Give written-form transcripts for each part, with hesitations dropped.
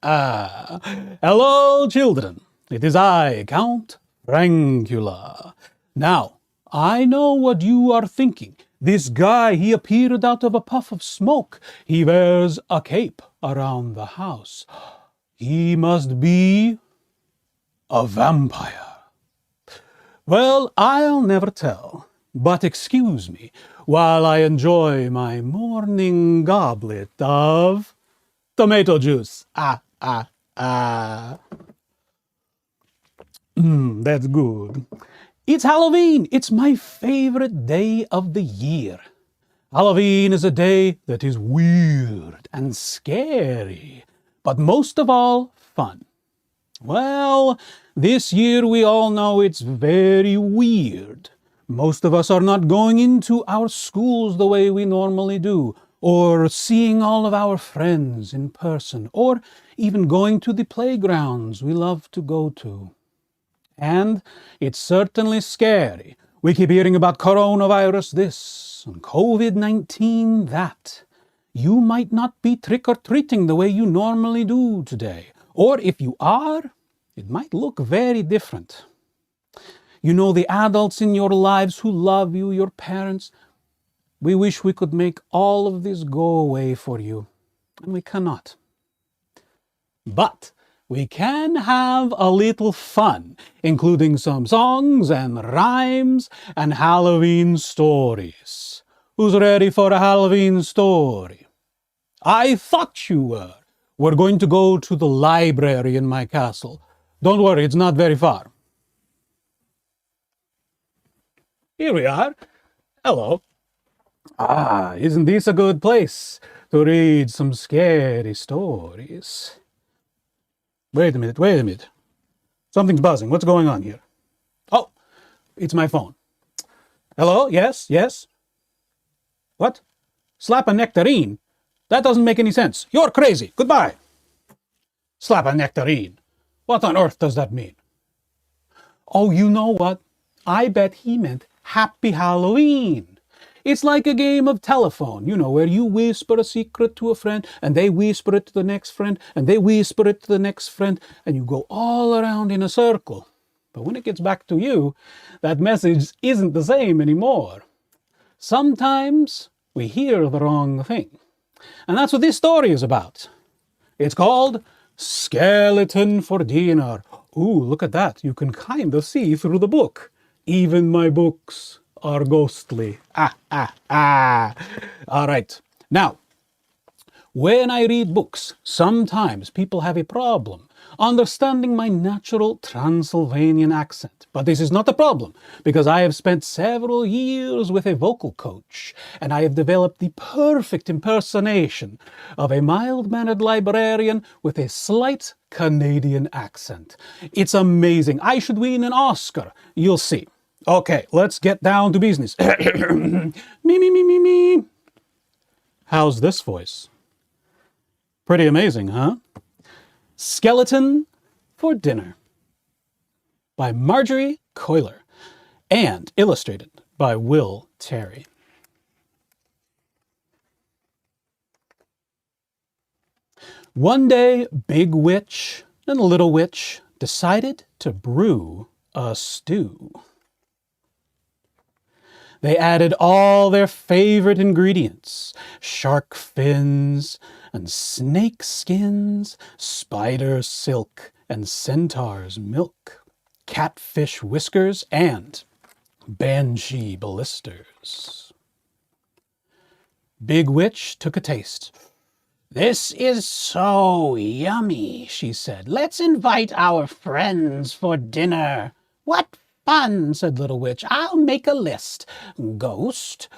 Hello, children. It is I, Count Frankula. Now, I know what you are thinking. This guy, he appeared out of a puff of smoke. He wears a cape around the house. He must be a vampire. Well, I'll never tell. But excuse me while I enjoy my morning goblet of tomato juice. That's good. It's Halloween. It's my favorite day of the year. Halloween is a day that is weird and scary, but most of all, fun. Well, this year we all know it's very weird. Most of us are not going into our schools the way we normally do, or seeing all of our friends in person, or even going to the playgrounds we love to go to. And it's certainly scary. We keep hearing about coronavirus this and COVID-19 that. You might not be trick-or-treating the way you normally do today. Or if you are, it might look very different. You know, the adults in your lives who love you, your parents, we wish we could make all of this go away for you, and we cannot. But we can have a little fun, including some songs and rhymes and Halloween stories. Who's ready for a Halloween story? I thought you were. We're going to go to the library in my castle. Don't worry, it's not very far. Here we are. Hello. Isn't this a good place to read some scary stories? Wait a minute. Something's buzzing. What's going on here? Oh, it's my phone. Hello? Yes? What? Slap a nectarine? That doesn't make any sense. You're crazy. Goodbye. Slap a nectarine. What on earth does that mean? Oh, you know what? I bet he meant Happy Halloween. It's like a game of telephone, where you whisper a secret to a friend, and they whisper it to the next friend, and they whisper it to the next friend, and you go all around in a circle. But when it gets back to you, that message isn't the same anymore. Sometimes we hear the wrong thing. And that's what this story is about. It's called Skeleton for Dinner. Ooh, look at that. You can kind of see through the book. Even my books are ghostly. All right. Now, when I read books, sometimes people have a problem understanding my natural Transylvanian accent. But this is not a problem, because I have spent several years with a vocal coach, and I have developed the perfect impersonation of a mild-mannered librarian with a slight Canadian accent. It's amazing. I should win an Oscar. You'll see. Okay, let's get down to business. Me. How's this voice? Pretty amazing, huh? Skeleton for Dinner by Marjorie Coiler and illustrated by Will Terry. One day, Big Witch and Little Witch decided to brew a stew. They added all their favorite ingredients, shark fins and snake skins, spider silk and centaur's milk, catfish whiskers, and banshee blisters. Big Witch took a taste. "This is so yummy," she said. "Let's invite our friends for dinner." "What fun," said Little Witch. "I'll make a list. Ghost,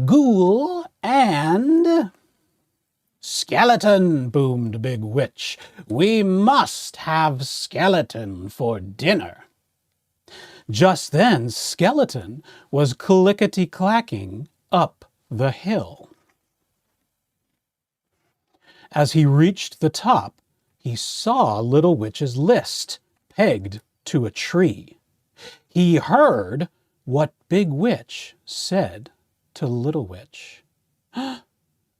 ghoul, and skeleton," boomed Big Witch. "We must have skeleton for dinner." Just then, Skeleton was clickety-clacking up the hill. As he reached the top, he saw Little Witch's list pegged to a tree. He heard what Big Witch said to Little Witch.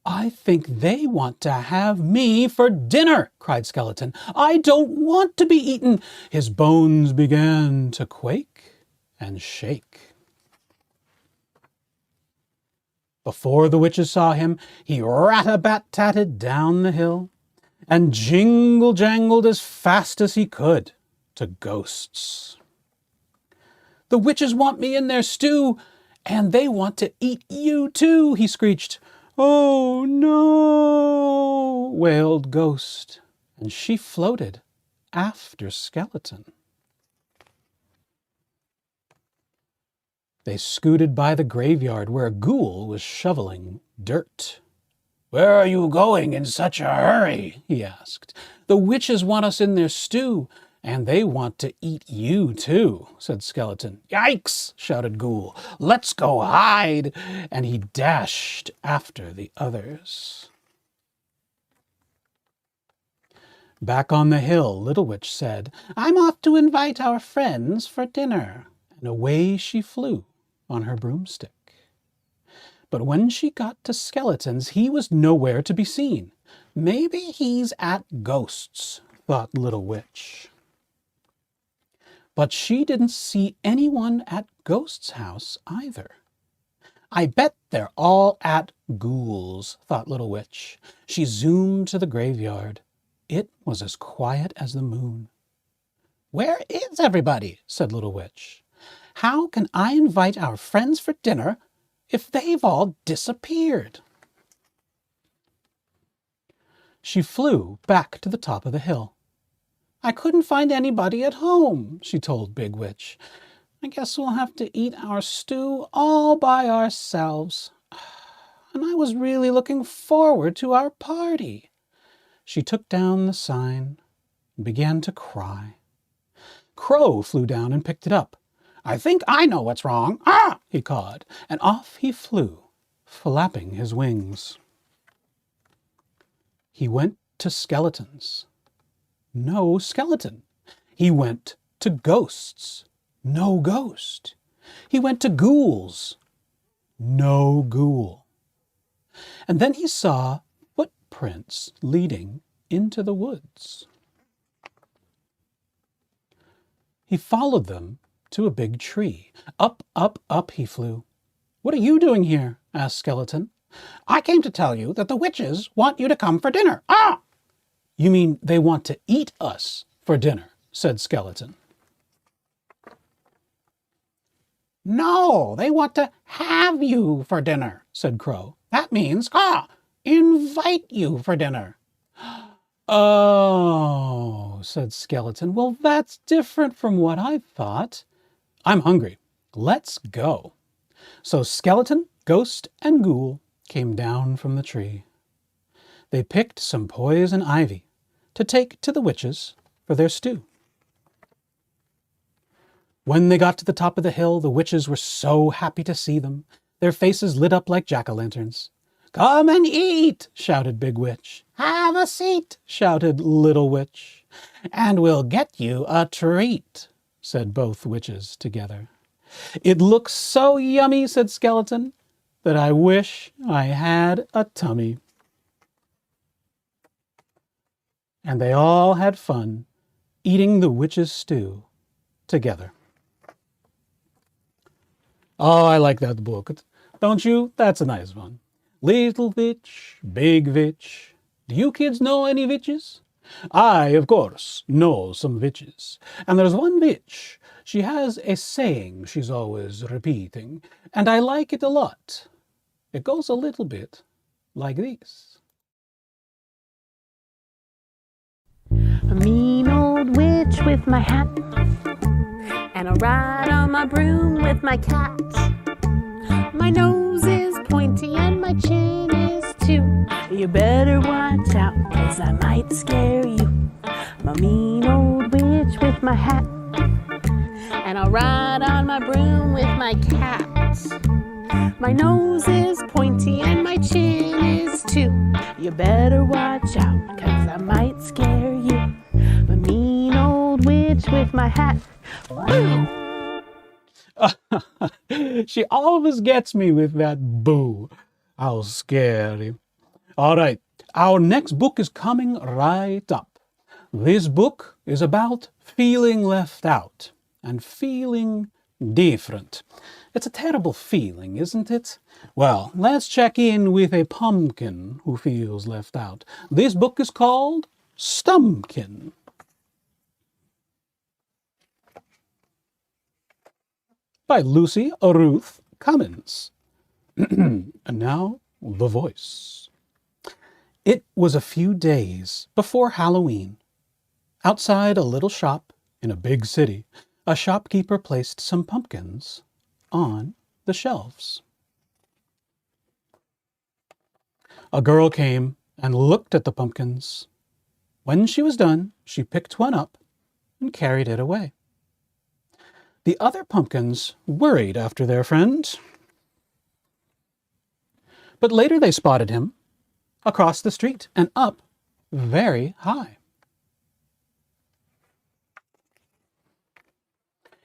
I think they want to have me for dinner, cried Skeleton. I don't want to be eaten. His bones began to quake and shake. Before the witches saw him, he rat-a-bat-tatted down the hill and jingle-jangled as fast as he could to ghosts. The witches want me in their stew, and they want to eat you too, he screeched. Oh no, wailed Ghost, and she floated after Skeleton. They scooted by the graveyard where a ghoul was shoveling dirt. Where are you going in such a hurry? He asked. The witches want us in their stew, and they want to eat you too, said Skeleton. Yikes, shouted Ghoul. Let's go hide. And he dashed after the others. Back on the hill, Little Witch said, I'm off to invite our friends for dinner. And away she flew on her broomstick. But when she got to Skeleton's, he was nowhere to be seen. Maybe he's at Ghost's, thought Little Witch. But she didn't see anyone at Ghost's house either. I bet they're all at Ghoul's, thought Little Witch. She zoomed to the graveyard. It was as quiet as the moon. Where is everybody? Said Little Witch. How can I invite our friends for dinner if they've all disappeared? She flew back to the top of the hill. I couldn't find anybody at home, she told Big Witch. I guess we'll have to eat our stew all by ourselves. And I was really looking forward to our party. She took down the sign and began to cry. Crow flew down and picked it up. I think I know what's wrong. Ah! He cawed, and off he flew, flapping his wings. He went to Skeleton's. No skeleton. He went to Ghost's. No ghost. He went to Ghoul's. No ghoul. And then he saw footprints leading into the woods. He followed them to a big tree. Up, up, up he flew. What are you doing here? Asked Skeleton. I came to tell you that the witches want you to come for dinner. Ah! You mean they want to eat us for dinner, said Skeleton. No, they want to have you for dinner, said Crow. That means, invite you for dinner. Oh, said Skeleton. Well, that's different from what I thought. I'm hungry. Let's go. So Skeleton, Ghost, and Ghoul came down from the tree. They picked some poison ivy to take to the witches for their stew. When they got to the top of the hill, the witches were so happy to see them. Their faces lit up like jack-o'-lanterns. Come and eat, shouted Big Witch. Have a seat, shouted Little Witch. And we'll get you a treat, said both witches together. It looks so yummy, said Skeleton, that I wish I had a tummy. And they all had fun eating the witch's stew together. Oh, I like that book. Don't you? That's a nice one. Little Witch, Big Witch. Do you kids know any witches? I, of course, know some witches. And there's one witch. She has a saying she's always repeating, and I like it a lot. It goes a little bit like this. A mean old witch with my hat, and I ride on my broom with my cat. My nose is pointy and my chin is too. You better watch out, 'cause I might scare you. I'm a mean old witch with my hat, and I ride on my broom with my cat. My nose is pointy and my chin is too. You better watch out, 'cause I might scare you. I'm a mean old witch with my hat. Boo! She always gets me with that boo. How scary. All right, our next book is coming right up. This book is about feeling left out and feeling different. It's a terrible feeling, isn't it? Well, let's check in with a pumpkin who feels left out. This book is called Stumpkin. By Lucy Ruth Cummins. And now, the voice. It was a few days before Halloween. Outside a little shop in a big city, a shopkeeper placed some pumpkins on the shelves. A girl came and looked at the pumpkins. When she was done, she picked one up and carried it away. The other pumpkins worried after their friend. But later they spotted him across the street and up very high.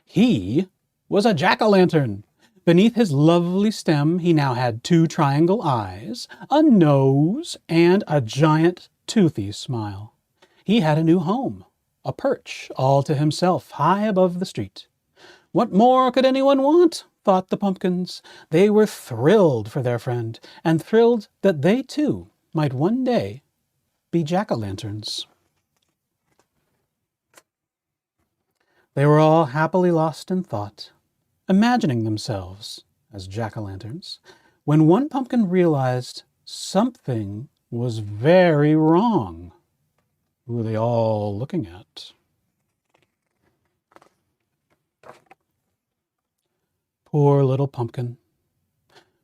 He was a jack-o'-lantern. Beneath his lovely stem he now had 2 triangle eyes, a nose, and a giant toothy smile. He had a new home, a perch all to himself high above the street. What more could anyone want? Thought the pumpkins. They were thrilled for their friend, and thrilled that they too might one day be jack-o'-lanterns. They were all happily lost in thought, imagining themselves as jack-o'-lanterns, when one pumpkin realized something was very wrong. Who were they all looking at? Poor little pumpkin.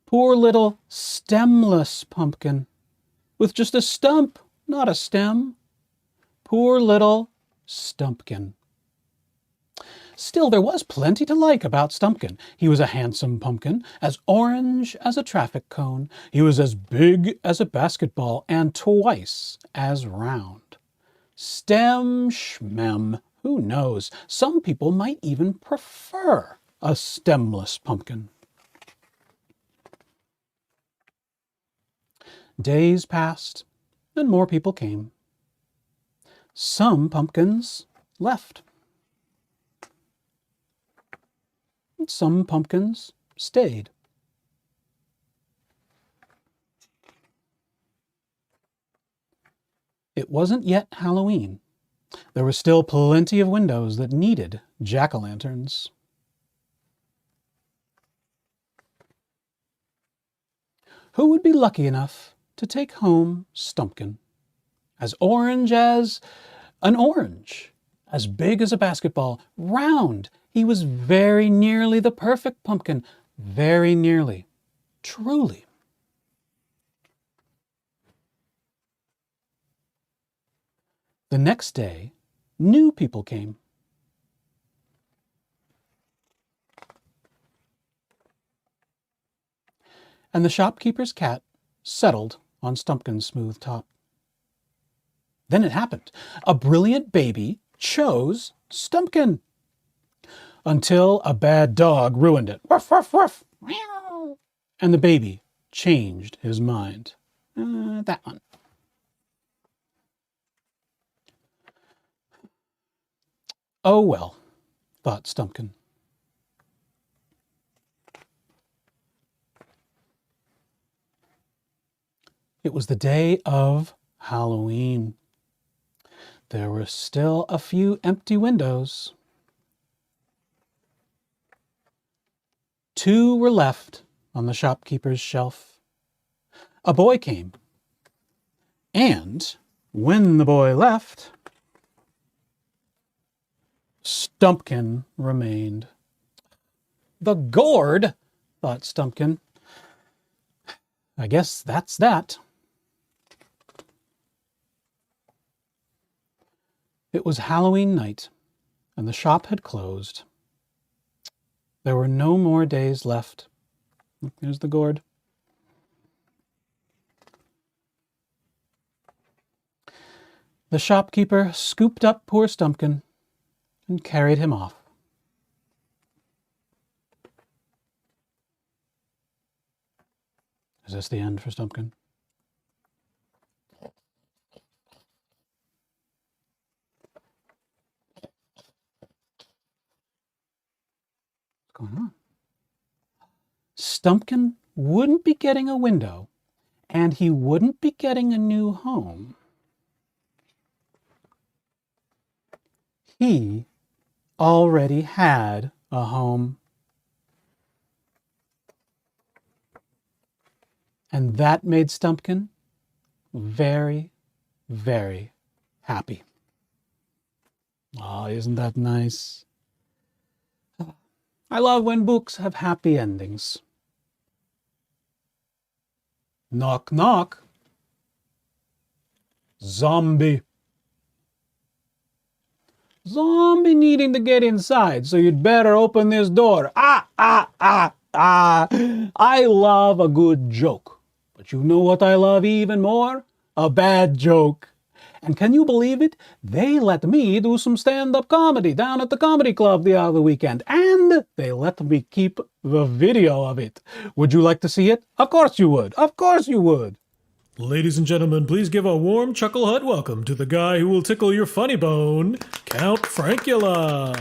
Poor little stemless pumpkin, with just a stump, not a stem. Poor little Stumpkin. Still, there was plenty to like about Stumpkin. He was a handsome pumpkin, as orange as a traffic cone. He was as big as a basketball and twice as round. Stem schmem, who knows? Some people might even prefer a stemless pumpkin. Days passed, and more people came. Some pumpkins left. Some pumpkins stayed. It wasn't yet Halloween. There were still plenty of windows that needed jack-o'-lanterns. Who would be lucky enough to take home Stumpkin? As orange as an orange, as big as a basketball, round. He was very nearly the perfect pumpkin, very nearly, truly. The next day, new people came. And the shopkeeper's cat settled on Stumpkin's smooth top. Then it happened. A brilliant baby chose Stumpkin, until a bad dog ruined it. Ruff, ruff, ruff. Meow. And the baby changed his mind. That one. Oh well, thought Stumpkin. It was the day of Halloween. There were still a few empty windows. 2 were left on the shopkeeper's shelf. A boy came, and when the boy left, Stumpkin remained. The gourd, thought Stumpkin. I guess that's that. It was Halloween night, and the shop had closed. There were no more days left. There's the gourd. The shopkeeper scooped up poor Stumpkin and carried him off. Is this the end for Stumpkin? going on? Stumpkin wouldn't be getting a window, and he wouldn't be getting a new home. He already had a home. And that made Stumpkin very, very happy. Oh, isn't that nice? I love when books have happy endings. Knock, knock. Zombie. Zombie needing to get inside, so you'd better open this door. I love a good joke. But you know what I love even more? A bad joke. And can you believe it? They let me do some stand-up comedy down at the comedy club the other weekend. And they let me keep the video of it. Would you like to see it? Of course you would. Of course you would. Ladies and gentlemen, please give a warm Chuckle Hut welcome to the guy who will tickle your funny bone, Count Frankula.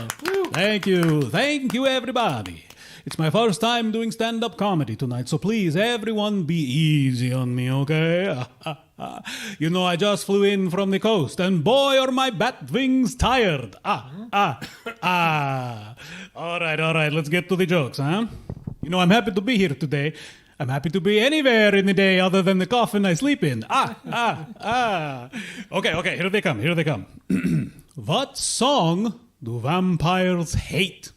Thank you everybody. It's my first time doing stand-up comedy tonight, so please everyone be easy on me, okay? You know, I just flew in from the coast, and boy are my bat wings tired. All right, let's get to the jokes, huh? You know, I'm happy to be here today. I'm happy to be anywhere in the day other than the coffin I sleep in. Okay, here they come. What song do vampires hate?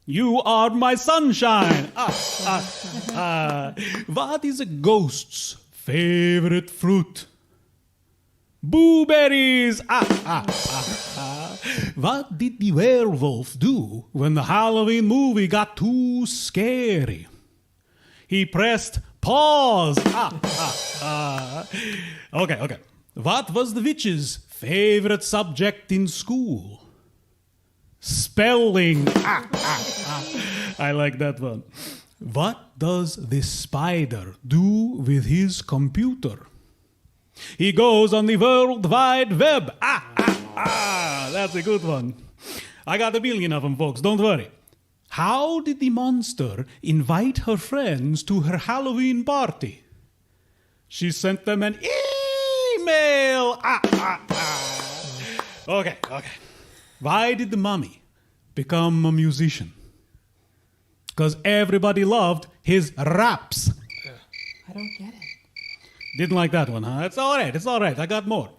You are my sunshine. What is a ghost's favorite fruit? Blueberries. What did the werewolf do when the Halloween movie got too scary? He pressed pause. Okay. What was the witch's favorite subject in school? Spelling. I like that one. What does the spider do with his computer? He goes on the World Wide Web. That's a good one. I got a million of them, folks. Don't worry. How did the monster invite her friends to her Halloween party? She sent them an email. Okay. Why did the mummy become a musician? Because everybody loved his raps. I don't get it. Didn't like that one, huh? It's all right. I got more.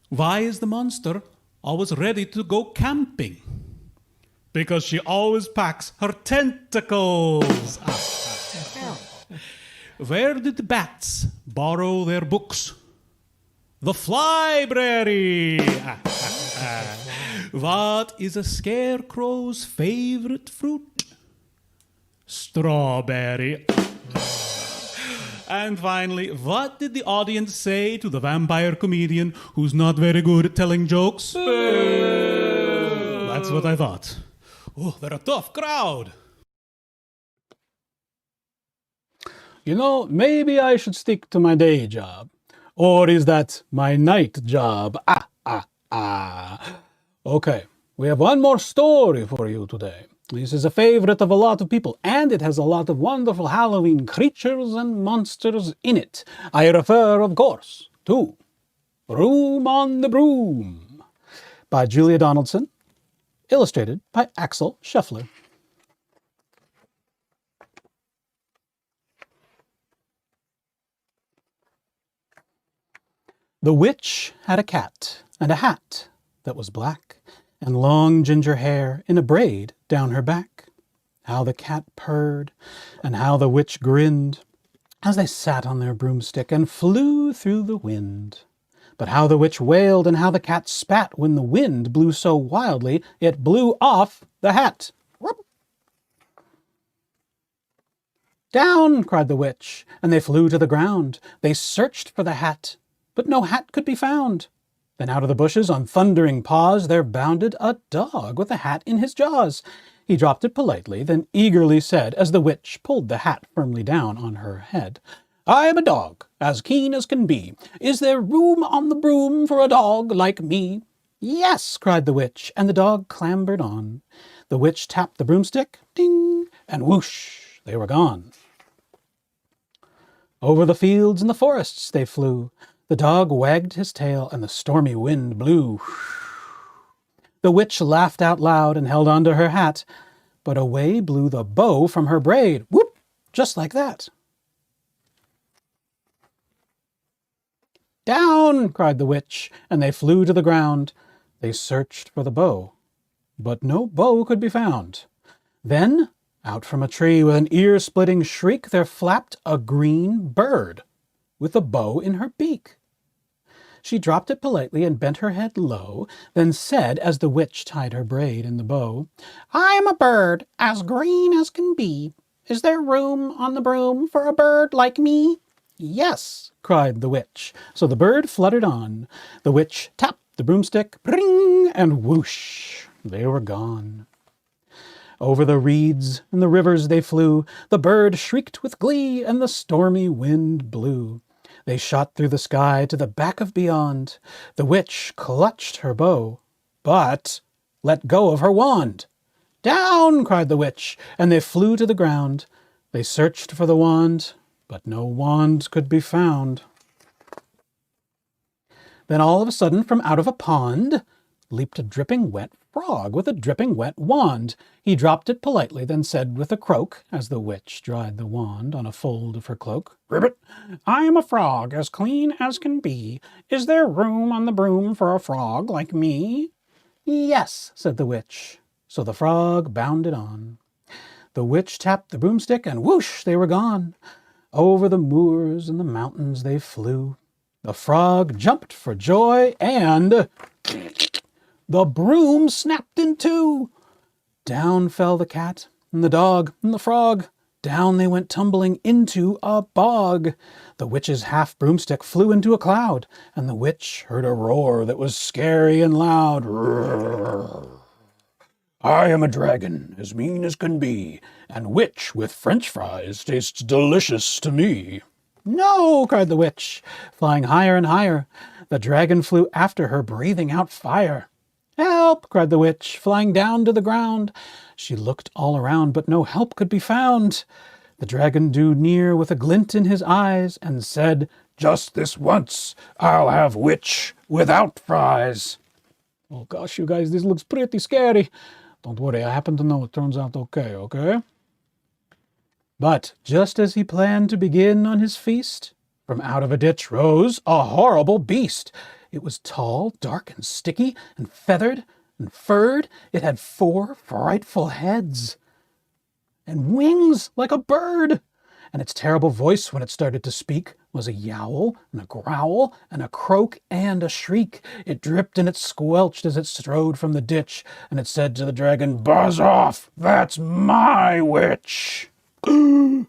Why is the monster always ready to go camping? Because she always packs her tentacles. Where did the bats borrow their books? The Flybrary. What is a scarecrow's favorite fruit? Strawberry. And finally, what did the audience say to the vampire comedian who's not very good at telling jokes? That's what I thought. Oh, they're a tough crowd. You know, maybe I should stick to my day job. Or is that my night job? Okay, we have one more story for you today. This is a favorite of a lot of people, and it has a lot of wonderful Halloween creatures and monsters in it. I refer, of course, to Room on the Broom by Julia Donaldson, illustrated by Axel Scheffler. The witch had a cat and a hat that was black, and long ginger hair in a braid down her back. How the cat purred, and how the witch grinned, as they sat on their broomstick and flew through the wind. But how the witch wailed, and how the cat spat when the wind blew so wildly it blew off the hat. Down, cried the witch, and they flew to the ground. They searched for the hat, but no hat could be found. Then out of the bushes on thundering paws there bounded a dog with a hat in his jaws. He dropped it politely, then eagerly said, as the witch pulled the hat firmly down on her head, "I am a dog, as keen as can be. Is there room on the broom for a dog like me?" "Yes," cried the witch, and the dog clambered on. The witch tapped the broomstick, ding, and whoosh, they were gone. Over the fields and the forests they flew. The dog wagged his tail, and the stormy wind blew. The witch laughed out loud and held on to her hat, but away blew the bow from her braid. Whoop! Just like that. Down! Cried the witch, and they flew to the ground. They searched for the bow, but no bow could be found. Then, out from a tree with an ear-splitting shriek, there flapped a green bird with a bow in her beak. She dropped it politely and bent her head low, then said, as the witch tied her braid in the bow, "I am a bird as green as can be. Is there room on the broom for a bird like me?" "Yes," cried the witch. So the bird fluttered on. The witch tapped the broomstick, ring, and whoosh, they were gone. Over the reeds and the rivers they flew. The bird shrieked with glee, and the stormy wind blew. They shot through the sky to the back of beyond. The witch clutched her bow, but let go of her wand. "Down!" cried the witch, and they flew to the ground. They searched for the wand, but no wand could be found. Then all of a sudden, from out of a pond, leaped a dripping wet frog with a dripping wet wand. He dropped it politely, then said with a croak, as the witch dried the wand on a fold of her cloak, "Ribbit, I am a frog as clean as can be. Is there room on the broom for a frog like me?" "Yes," said the witch. So the frog bounded on. The witch tapped the broomstick, and whoosh, they were gone. Over the moors and the mountains they flew. The frog jumped for joy, and the broom snapped in two. Down fell the cat, and the dog, and the frog. Down they went tumbling into a bog. The witch's half-broomstick flew into a cloud, and the witch heard a roar that was scary and loud. "I am a dragon, as mean as can be, and witch with French fries tastes delicious to me." "No!" cried the witch, flying higher and higher. The dragon flew after her, breathing out fire. "Help!" cried the witch, flying down to the ground. She looked all around, but no help could be found. The dragon drew near with a glint in his eyes and said, "Just this once, I'll have witch without fries." Oh gosh, you guys, this looks pretty scary. Don't worry, I happen to know it turns out okay? But just as he planned to begin on his feast, from out of a ditch rose a horrible beast. It was tall, dark, and sticky, and feathered, and furred. It had 4 frightful heads, and wings like a bird. And its terrible voice, when it started to speak, was a yowl, and a growl, and a croak, and a shriek. It dripped and it squelched as it strode from the ditch, and it said to the dragon, "Buzz off, that's my witch." The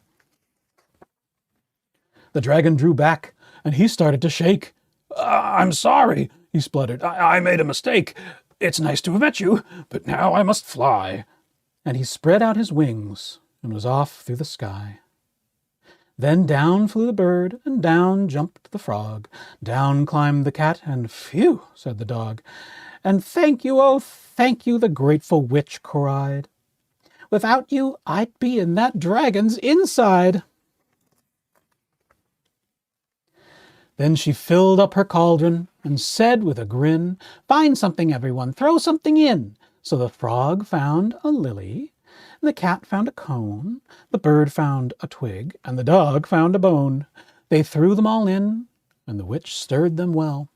dragon drew back, and he started to shake. "I'm sorry," he spluttered. I made a mistake. It's nice to have met you, but now I must fly." And he spread out his wings and was off through the sky. Then down flew the bird, and down jumped the frog. Down climbed the cat, and phew, said the dog. And thank you, oh, thank you, the grateful witch cried. Without you, I'd be in that dragon's inside. Then she filled up her cauldron and said with a grin, "Find something, everyone, throw something in." So the frog found a lily, and the cat found a cone, the bird found a twig, and the dog found a bone. They threw them all in, and the witch stirred them well.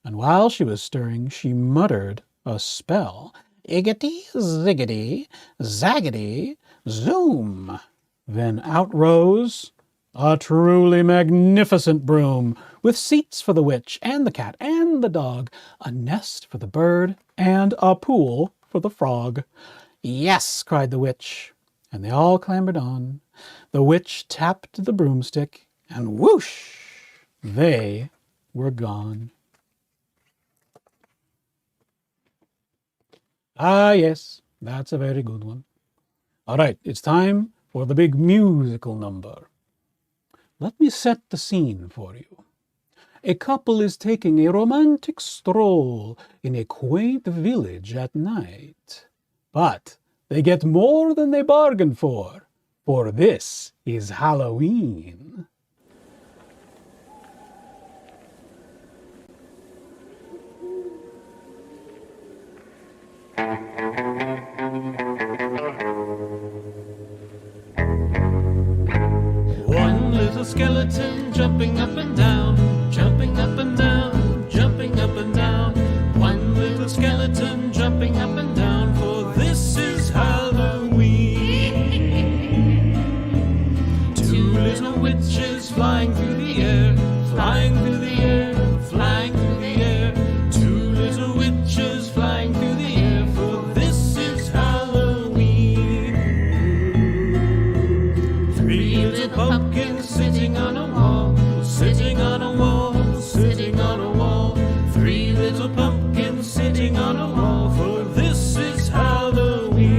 And while she was stirring, she muttered a spell. Iggity, ziggity, zaggity, zoom. Then out rose a truly magnificent broom, with seats for the witch and the cat and the dog, a nest for the bird, and a pool for the frog. "Yes," cried the witch, and they all clambered on. The witch tapped the broomstick, and whoosh, they were gone. Ah, yes, that's a very good one. All right, it's time for the big musical number. Let me set the scene for you. A couple is taking a romantic stroll in a quaint village at night. But they get more than they bargained for. for this is Halloween. One little skeleton jumping up and down, jumping up and down, jumping up and down. One little skeleton jumping up and down, for this is Halloween. Two little witches flying through the air, flying through the air, flying through the air. Two little witches flying through the air, for this is Halloween. Three little pumpkins sitting on a wall, sitting on a wall, sitting on a wall. Three little pumpkins sitting on a wall, for this is Halloween.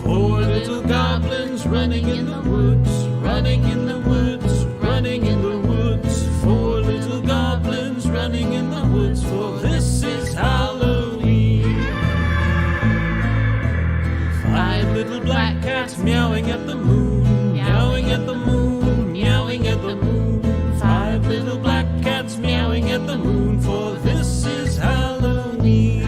Four little goblins running in the woods, running in the woods, running in the woods. Four little goblins running in the woods, for this is Halloween. Five little black cats meowing at the moon, meowing at the moon, meowing at the moon. Five little black cats meowing at the moon, for this is Halloween.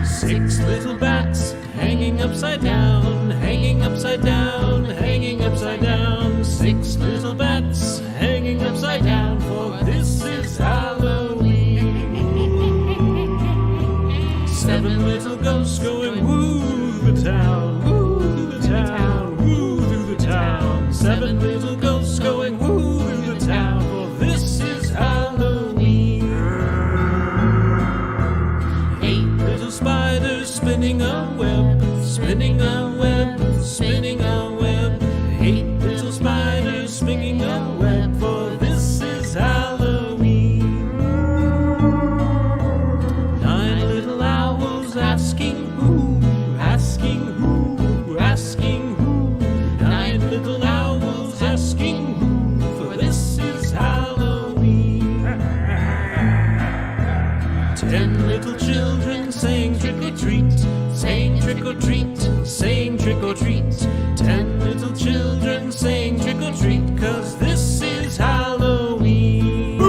Six little bats hanging upside down, hanging upside down, hanging upside down. Six little bats hanging upside down, for this is Halloween. Seven little ghosts going woo through the town, woo through the town, woo through the town. Seven little ghosts going woo through the town, for this is Halloween. Eight little spiders spinning a web, spinning a web, spinning a web. Eight little spiders spinning a web, for this is Halloween. Nine little owls asking who, asking who, asking who. Nine little owls asking who, for this is Halloween. 10 little children saying trick or treat, saying trick or treat, saying trick or treat. 10 little children saying trick or treat, 'cause this is Halloween.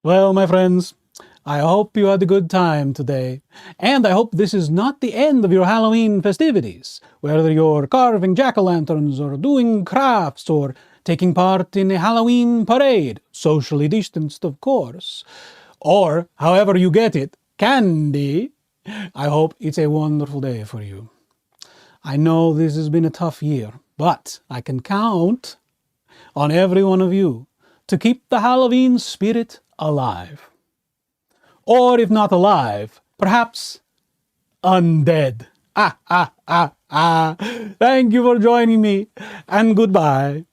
Well, my friends, I hope you had a good time today. And I hope this is not the end of your Halloween festivities, whether you're carving jack-o'-lanterns or doing crafts or taking part in a Halloween parade, socially distanced, of course. Or, however you get it, candy. I hope it's a wonderful day for you. I know this has been a tough year, but I can count on every one of you to keep the Halloween spirit alive. Or if not alive, perhaps undead. Thank you for joining me, and goodbye.